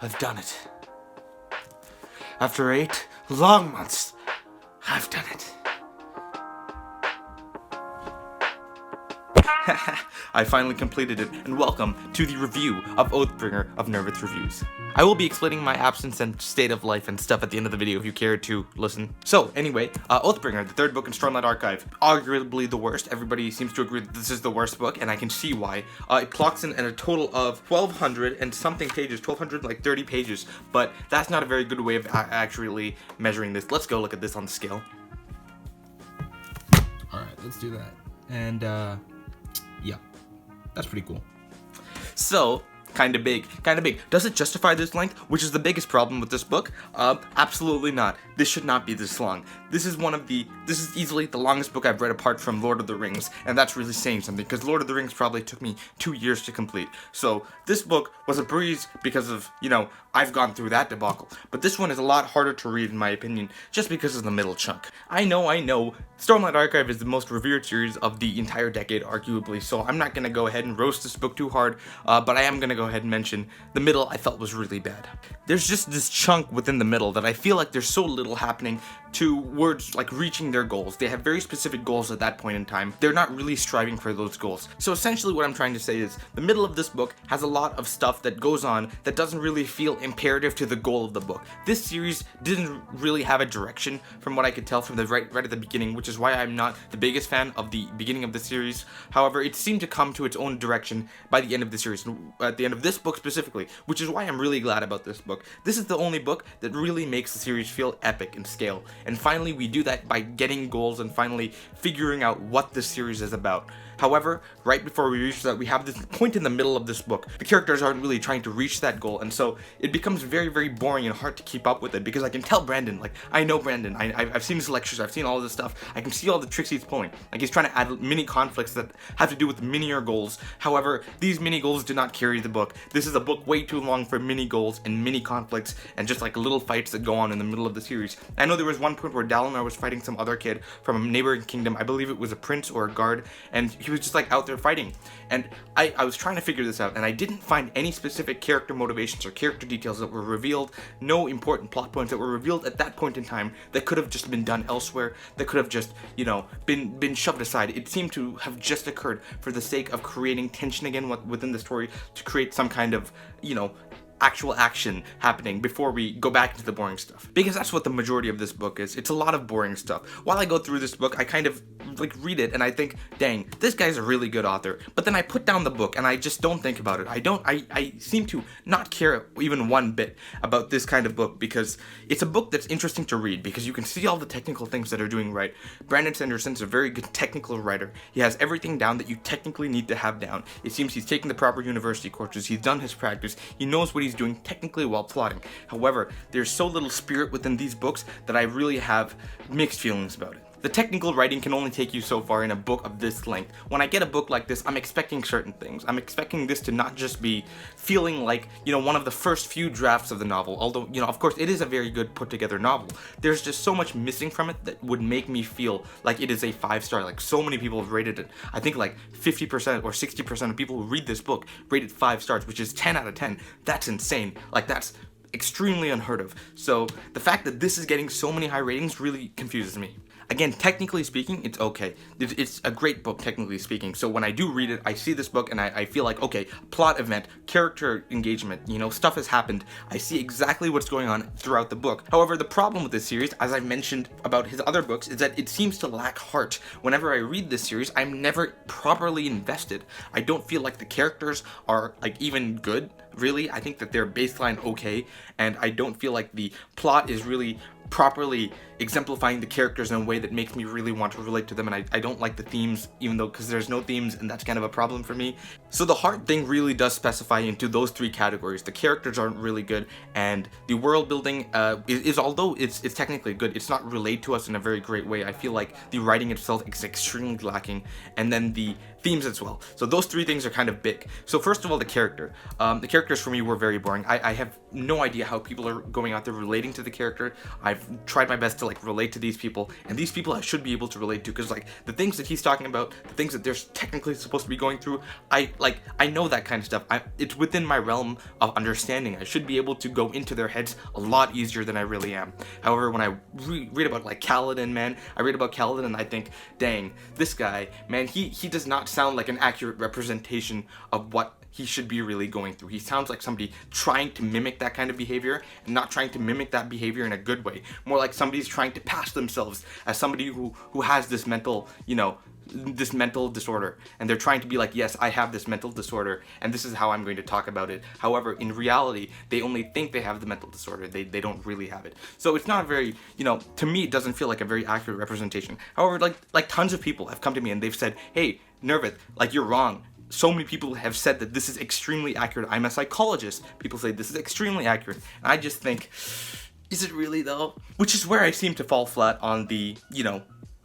I've done it. After 8 long months, I've done it. I finally completed it, and welcome to the review of Oathbringer of NervithReviews. I will be explaining my absence and state of life and stuff at the end of the video if you care to listen. So, anyway, Oathbringer, the third book in Stormlight Archive, arguably the worst. Everybody seems to agree that this is the worst book, and I can see why. It clocks in at a total of 1,200 and something pages, 1,230 pages, but that's not a very good way of actually measuring this. Let's go look at this on the scale. Alright, let's do that. And, yeah, that's pretty cool. So, kind of big. Does it justify this length, which is the biggest problem with this book? Absolutely not. This should not be this long. This is easily the longest book I've read apart from Lord of the Rings, and that's really saying something, because Lord of the Rings probably took me 2 years to complete. So, this book was a breeze because of, I've gone through that debacle. But this one is a lot harder to read, in my opinion, just because of the middle chunk. I know, Stormlight Archive is the most revered series of the entire decade, arguably, so I'm not going to go ahead and roast this book too hard, but I am going to go ahead and mention the middle I felt was really bad. There's just this chunk within the middle that I feel like there's so little happening towards, reaching their goals. They have very specific goals at that point in time. They're not really striving for those goals. So essentially what I'm trying to say is, the middle of this book has a lot of stuff that goes on that doesn't really feel imperative to the goal of the book. This series didn't really have a direction from what I could tell from the right at the beginning, which is why I'm not the biggest fan of the beginning of the series. However, it seemed to come to its own direction by the end of the series, at the end of this book specifically, which is why I'm really glad about this book. This is the only book that really makes the series feel epic in scale, and finally we do that by getting goals and finally figuring out what this series is about. However, right before we reach that, we have this point in the middle of this book. The characters aren't really trying to reach that goal, and so it becomes very, very boring and hard to keep up with it, because I can tell Brandon, I know Brandon, I've seen his lectures, I've seen all of this stuff, I can see all the tricks he's pulling. He's trying to add mini conflicts that have to do with minier goals. However, these mini goals do not carry the book. This is a book way too long for mini goals and mini conflicts and just little fights that go on in the middle of the series. I know there was one point where Dalinar was fighting some other kid from a neighboring kingdom. I believe it was a prince or a guard, and he was just out there fighting. And I was trying to figure this out, and I didn't find any specific character motivations or character details that were revealed, no important plot points that were revealed at that point in time that could have just been done elsewhere, that could have just, been shoved aside. It seemed to have just occurred for the sake of creating tension again within the story, to create some kind of, actual action happening before we go back into the boring stuff. Because that's what the majority of this book is. It's a lot of boring stuff. While I go through this book, I kind of read it and I think, dang, this guy's a really good author. But then I put down the book and I just don't think about it. I seem to not care even one bit about this kind of book, because it's a book that's interesting to read because you can see all the technical things that are doing right. Brandon Sanderson's a very good technical writer. He has everything down that you technically need to have down. It seems he's taken the proper university courses, he's done his practice, he knows what he's doing technically while plotting. However, there's so little spirit within these books that I really have mixed feelings about it. The technical writing can only take you so far in a book of this length. When I get a book like this, I'm expecting certain things. I'm expecting this to not just be feeling like, one of the first few drafts of the novel. Although, of course, it is a very good put together novel. There's just so much missing from it that would make me feel like it is a 5-star. So many people have rated it. I think 50% or 60% of people who read this book rate it 5 stars, which is 10 out of 10. That's insane. That's extremely unheard of. So the fact that this is getting so many high ratings really confuses me. Again, technically speaking, it's okay. It's a great book, technically speaking. So when I do read it, I see this book and I feel like, okay, plot event, character engagement, stuff has happened. I see exactly what's going on throughout the book. However, the problem with this series, as I mentioned about his other books, is that it seems to lack heart. Whenever I read this series, I'm never properly invested. I don't feel like the characters are even good, really. I think that they're baseline okay, and I don't feel like the plot is really properly exemplifying the characters in a way that makes me really want to relate to them, and I don't like the themes, even though, because there's no themes, and that's kind of a problem for me. So the heart thing really does specify into those 3 categories. The characters aren't really good, and the world building is although it's technically good, it's not relayed to us in a very great way. I feel like the writing itself is extremely lacking, and then the themes as well. So those 3 things are kind of big. So first of all, the character. The characters for me were very boring. I have no idea how people are going out there relating to the character. I've tried my best to like relate to these people, and these people I should be able to relate to, because like the things that he's talking about, the things that they're technically supposed to be going through, I know that kind of stuff. It's within my realm of understanding. I should be able to go into their heads a lot easier than I really am. However, when I read about like Kaladin, man, I read about Kaladin and I think, dang, this guy, man, he does not sound like an accurate representation of what he should be really going through. He sounds like somebody trying to mimic that kind of behavior and not trying to mimic that behavior in a good way. More like somebody's trying to pass themselves as somebody who has this mental, this mental disorder, and they're trying to be like, yes, I have this mental disorder and this is how I'm going to talk about it. However, in reality, they only think they have the mental disorder. They don't really have it. So it's not a very, to me, it doesn't feel like a very accurate representation. However, like tons of people have come to me and they've said, hey, Nervith, like, you're wrong. So many people have said that this is extremely accurate. I'm a psychologist. People say this is extremely accurate. And I just think, is it really though? Which is where I seem to fall flat on the,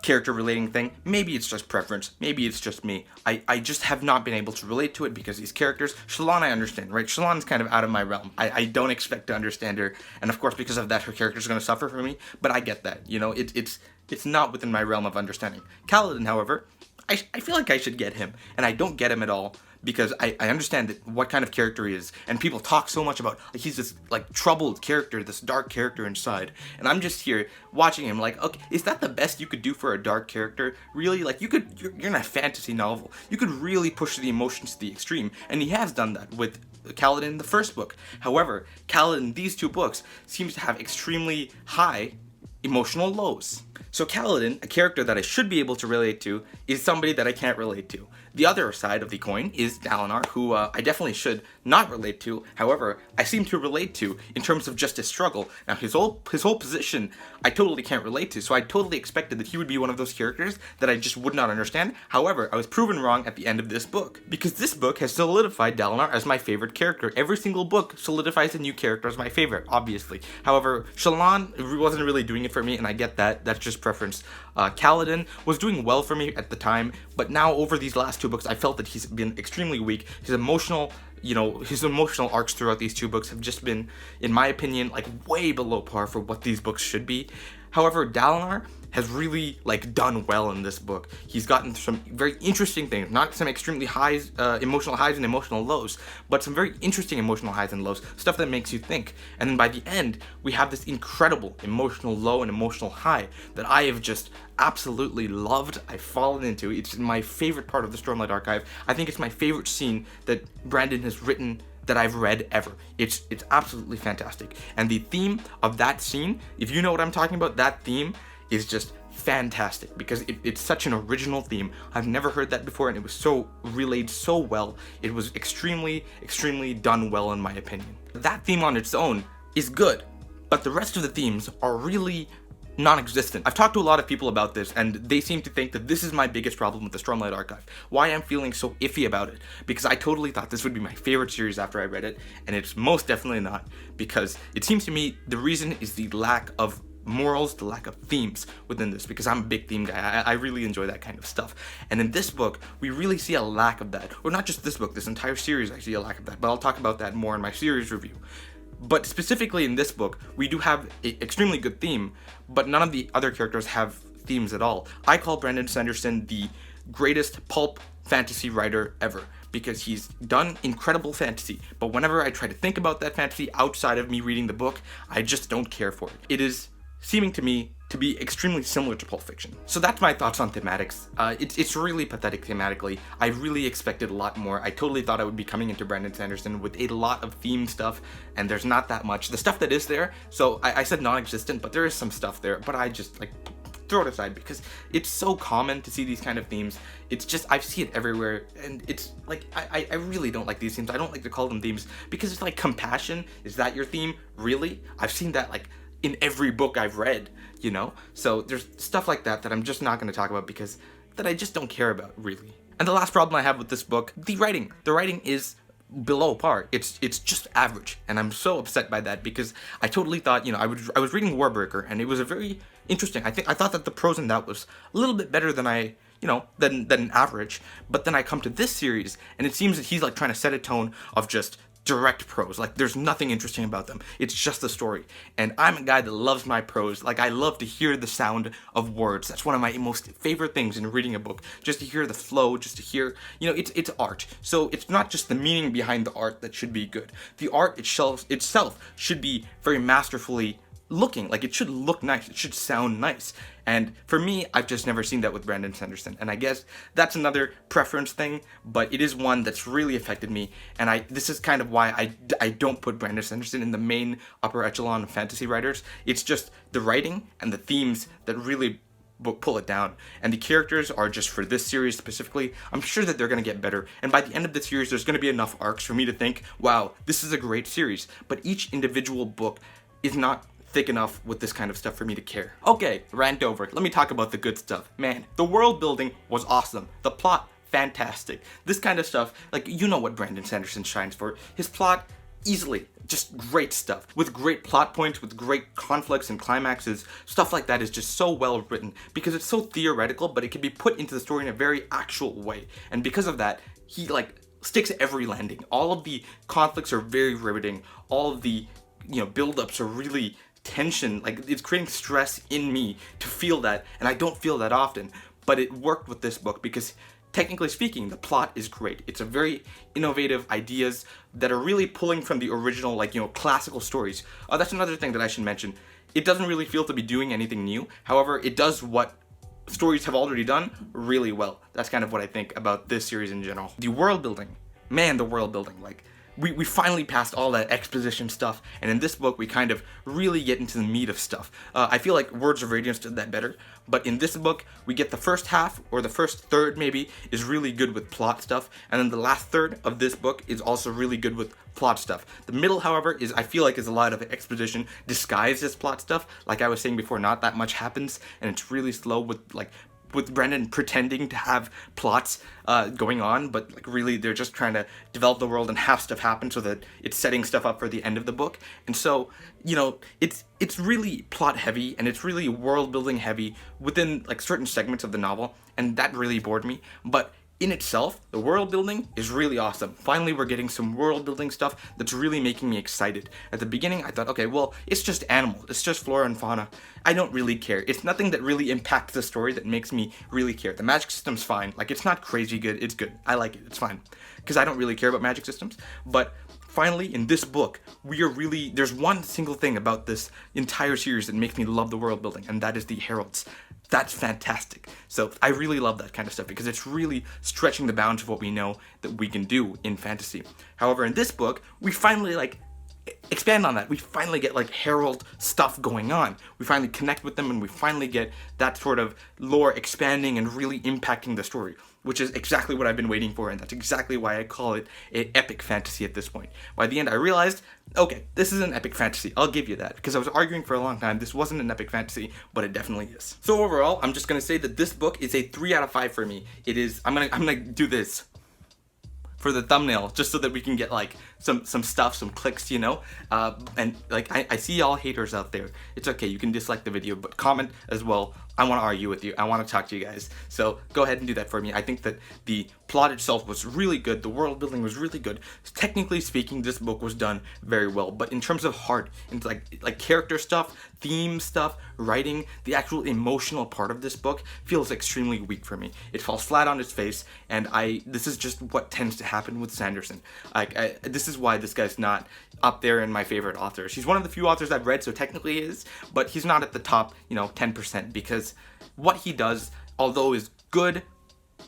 character relating thing. Maybe it's just preference. Maybe it's just me. I just have not been able to relate to it because these characters, Shallan I understand, right? Shallan's kind of out of my realm. I don't expect to understand her. And of course, because of that, her character's going to suffer for me. But I get that, it's not within my realm of understanding. Kaladin, however, I feel like I should get him, and I don't get him at all because I understand that what kind of character he is, and people talk so much about like he's this like troubled character, this dark character inside, and I'm just here watching him like, okay, is that the best you could do for a dark character? Really? Like you're in a fantasy novel, you could really push the emotions to the extreme, and he has done that with Kaladin in the first book. However, Kaladin in these two books seems to have extremely high emotional lows. So Kaladin, a character that I should be able to relate to, is somebody that I can't relate to. The other side of the coin is Dalinar, who I definitely should not relate to. However, I seem to relate to in terms of just his struggle. Now, his whole position, I totally can't relate to. So I totally expected that he would be one of those characters that I just would not understand. However, I was proven wrong at the end of this book, because this book has solidified Dalinar as my favorite character. Every single book solidifies a new character as my favorite, obviously. However, Shallan wasn't really doing it for me, and I get that. That's just preference. Kaladin was doing well for me at the time, but now over these last two books, I felt that he's been extremely weak. His emotional arcs throughout these two books have just been, in my opinion, like way below par for what these books should be. However, Dalinar has really like done well in this book. He's gotten some very interesting things, not some extremely emotional highs and emotional lows, but some very interesting emotional highs and lows, stuff that makes you think. And then by the end, we have this incredible emotional low and emotional high that I have just absolutely loved. I've fallen into. It's my favorite part of the Stormlight Archive. I think it's my favorite scene that Brandon has written that I've read ever. It's absolutely fantastic. And the theme of that scene, if you know what I'm talking about, that theme is just fantastic because it's such an original theme. I've never heard that before, and it was so relayed so well. It was extremely, extremely done well in my opinion. That theme on its own is good, but the rest of the themes are really non-existent. I've talked to a lot of people about this, and they seem to think that this is my biggest problem with the Stormlight Archive. Why I'm feeling so iffy about it, because I totally thought this would be my favorite series after I read it, and it's most definitely not, because it seems to me the reason is the lack of morals, the lack of themes within this, because I'm a big theme guy. I really enjoy that kind of stuff. And in this book, we really see a lack of that. Or not just this book, this entire series I see a lack of that, but I'll talk about that more in my series review. But specifically in this book, we do have an extremely good theme, but none of the other characters have themes at all. I call Brandon Sanderson the greatest pulp fantasy writer ever, because he's done incredible fantasy, but whenever I try to think about that fantasy outside of me reading the book, I just don't care for it. It is seeming to me to be extremely similar to Pulp Fiction. So that's my thoughts on thematics. It's really pathetic thematically. I really expected a lot more. I totally thought I would be coming into Brandon Sanderson with a lot of theme stuff, and there's not that much. The stuff that is there, so I said non-existent, but there is some stuff there, but I just like throw it aside because it's so common to see these kind of themes. It's just, I see it everywhere, and it's like, I really don't like these themes. I don't like to call them themes because it's like compassion. Is that your theme? Really? I've seen that like in every book I've read, you know? So there's stuff like that that I'm just not going to talk about because that I just don't care about, really. And the last problem I have with this book, the writing. The writing is below par. It's just average, and I'm so upset by that because I totally thought, you know, I was reading Oathbringer, and it was a very interesting. I thought that the prose in that was a little bit better than than average, but then I come to this series, and it seems that he's like trying to set a tone of just direct prose. Like, there's nothing interesting about them. It's just the story. And I'm a guy that loves my prose. Like, I love to hear the sound of words. That's one of my most favorite things in reading a book. Just to hear the flow, just to hear, it's art. So it's not just the meaning behind the art that should be good. The art itself should be very masterfully looking. Like, it should look nice. It should sound nice. And for me, I've just never seen that with Brandon Sanderson. And I guess that's another preference thing, but it is one that's really affected me. And this is kind of why I don't put Brandon Sanderson in the main upper echelon of fantasy writers. It's just the writing and the themes that really pull it down. And the characters are just, for this series specifically, I'm sure that they're going to get better. And by the end of the series, there's going to be enough arcs for me to think, wow, this is a great series. But each individual book is not thick enough with this kind of stuff for me to care. Okay, rant over. Let me talk about the good stuff. Man, the world building was awesome. The plot, fantastic. This kind of stuff, like, you know what Brandon Sanderson shines for. His plot, easily, just great stuff. With great plot points, with great conflicts and climaxes, stuff like that is just so well written because it's so theoretical, but it can be put into the story in a very actual way. And because of that, he, like, sticks every landing. All of the conflicts are very riveting. All of the, build-ups are really tension, like, it's creating stress in me to feel that, and I don't feel that often, but it worked with this book because, technically speaking, the plot is great. It's a very innovative ideas that are really pulling from the original, classical stories. That's another thing that I should mention. It doesn't really feel to be doing anything new. However, it does what stories have already done really well. That's kind of what I think about this series in general. The world building. Man, the world building, like, we finally passed all that exposition stuff, and in this book we kind of really get into the meat of stuff. I feel like Words of Radiance did that better, but in this book we get the first half, or the first third maybe, is really good with plot stuff, and then the last third of this book is also really good with plot stuff. The middle, however, I feel like is a lot of exposition disguised as plot stuff. Like I was saying before, not that much happens, and it's really slow with Brendan pretending to have plots going on, but like really they're just trying to develop the world and have stuff happen so that it's setting stuff up for the end of the book. And so, it's really plot heavy and it's really world building heavy within like certain segments of the novel, and that really bored me. But in itself, the world building is really awesome. Finally, we're getting some world building stuff that's really making me excited. At the beginning, I thought, okay, well, it's just animals. It's just flora and fauna. I don't really care. It's nothing that really impacts the story that makes me really care. The magic system's fine. Like, it's not crazy good. It's good. I like it. It's fine. Because I don't really care about magic systems. But finally, in this book, there's one single thing about this entire series that makes me love the world building, and that is the heralds. That's fantastic. So I really love that kind of stuff because it's really stretching the bounds of what we know that we can do in fantasy. However, in this book, we finally expand on that. We finally get herald stuff going on. We finally connect with them, and we finally get that sort of lore expanding and really impacting the story, which is exactly what I've been waiting for, and that's exactly why I call it an epic fantasy at this point. By the end, I realized, okay, this is an epic fantasy. I'll give you that, because I was arguing for a long time this wasn't an epic fantasy, but it definitely is. So overall, I'm just gonna say that this book is a 3 out of 5 for me. It is. I'm gonna do this for the thumbnail, just so that we can get some stuff, some clicks, and I see all haters out there. It's okay, you can dislike the video, but comment as well. I want to argue with you. I want to talk to you guys. So go ahead and do that for me. I think that the plot itself was really good. The world building was really good. Technically speaking, this book was done very well. But in terms of heart, and like character stuff, theme stuff, writing, the actual emotional part of this book feels extremely weak for me. It falls flat on its face, and this is just what tends to happen with Sanderson. This is why this guy's not up there in my favorite authors. He's one of the few authors I've read, so technically he is, but he's not at the top, 10%, because what he does, although is good,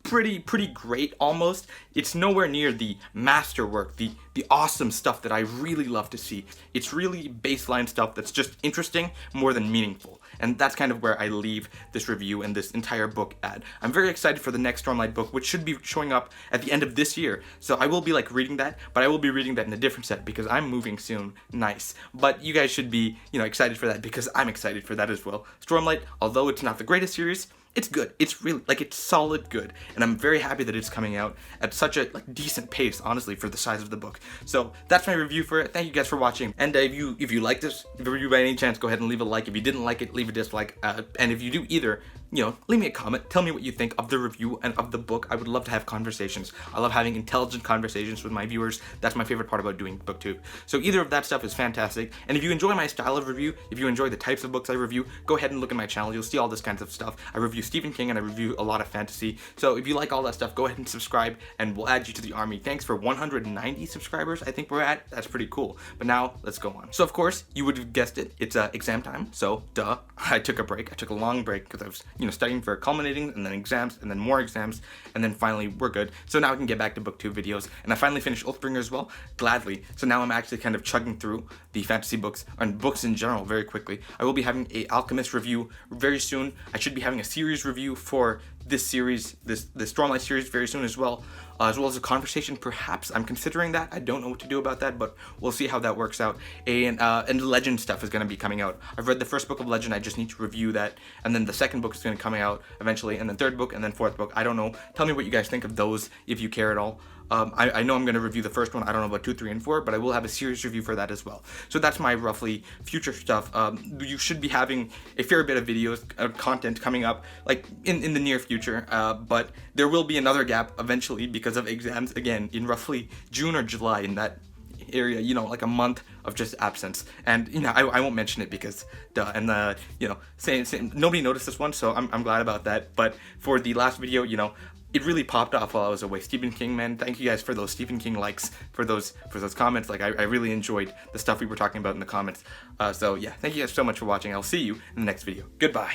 pretty great almost, it's nowhere near the masterwork, the awesome stuff that I really love to see. It's really baseline stuff that's just interesting more than meaningful. And that's kind of where I leave this review and this entire book at. I'm very excited for the next Stormlight book, which should be showing up at the end of this year. So I will be reading that, but I will be reading that in a different set because I'm moving soon. Nice. But you guys should be, excited for that because I'm excited for that as well. Stormlight, although it's not the greatest series, it's good. It's really, it's solid good. And I'm very happy that it's coming out at such a decent pace, honestly, for the size of the book. So that's my review for it. Thank you guys for watching. And if you like this review by any chance, go ahead and leave a like. If you didn't like it, leave a dislike. And if you do either, leave me a comment. Tell me what you think of the review and of the book. I would love to have conversations. I love having intelligent conversations with my viewers. That's my favorite part about doing BookTube. So either of that stuff is fantastic. And if you enjoy my style of review, if you enjoy the types of books I review, go ahead and look at my channel. You'll see all this kinds of stuff. I review Stephen King and I review a lot of fantasy. So if you like all that stuff, go ahead and subscribe and we'll add you to the army. Thanks for 190 subscribers, I think we're at. That's pretty cool. But now let's go on. So of course, you would have guessed it. It's exam time. So duh, I took a break. I took a long break because I was, studying for culminating and then exams and then more exams. And then finally we're good. So now I can get back to BookTube videos. And I finally finished Oathbringer as well, gladly. So now I'm actually kind of chugging through the fantasy books and books in general very quickly. I will be having a Alchemist review very soon. I should be having a series review for this series, this Stormlight series very soon as well as a conversation perhaps. I'm considering that. I don't know what to do about that, but we'll see how that works out. And Legend stuff is going to be coming out. I've read the first book of Legend. I just need to review that. And then the second book is going to come out eventually, and then third book, and then fourth book. I don't know. Tell me what you guys think of those if you care at all. I know I'm going to review the first one. I don't know about 2, 3, and 4, but I will have a series review for that as well. So that's my roughly future stuff. You should be having a fair bit of videos, content coming up, like in the near future. But there will be another gap eventually because of exams again in roughly June or July, in that area, like a month of just absence. And I won't mention it because duh. And saying nobody noticed this one, so I'm glad about that. But for the last video, it really popped off while I was away. Stephen King, man, thank you guys for those Stephen King likes, for those comments. Like, I really enjoyed the stuff we were talking about in the comments. So yeah, thank you guys so much for watching. I'll see you in the next video. Goodbye.